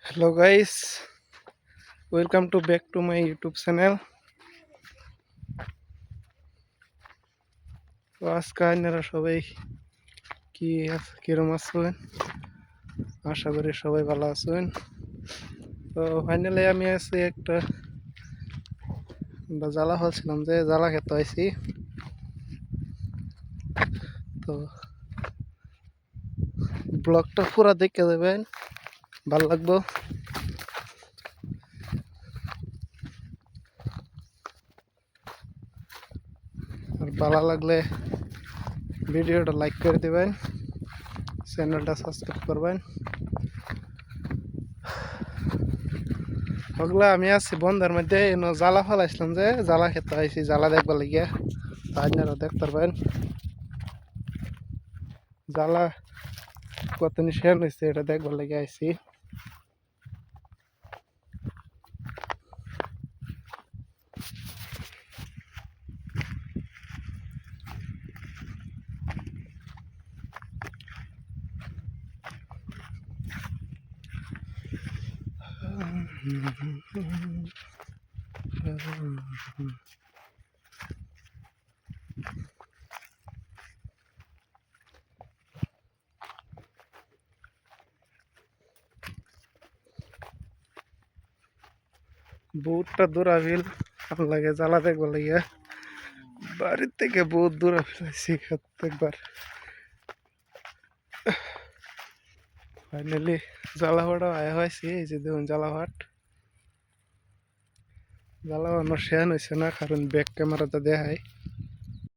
Hello guys, welcome to back to my YouTube channel. তো আজকে আপনারা সবাই কিরম আছেন? আশা করি সবাই ভালো আছেন। তো ফাইনালি আমি আছি একটা জ্বালা হচ্ছিলাম যে জ্বালা খেতে আইছি। তো ব্লগটা পুরা দেখে দেবেন, ভালো লাগবো। আর ভালো লাগলে ভিডিওটা লাইক করে দেবেন, চ্যানেলটা সাবস্ক্রাইব করবেন। ওগুলা আমি আছি বন্ধার মধ্যে জ্বালা ফেলাইছিলাম যে জ্বালা খেতে আইছি, জ্বালা দেখবার লাগিয়া। আপনারা দেখতে পারবেন জ্বালা কত নিশেন হয়েছে, এটা দেখবার লাগে আইছি। বহুতটা দূর আবিল লাগে জ্বালা দেখবার লাগে। বাড়ির থেকে বহুত দূর আইছি একবার। ফাইনালি জ্বালাভাটা আয়া হয়েছি, এই যে দেখুন জ্বালাভাট। জ্বালাভানো শেয়ান হয়েছে না, কারণ ব্যাক ক্যামেরাতে দেখায়।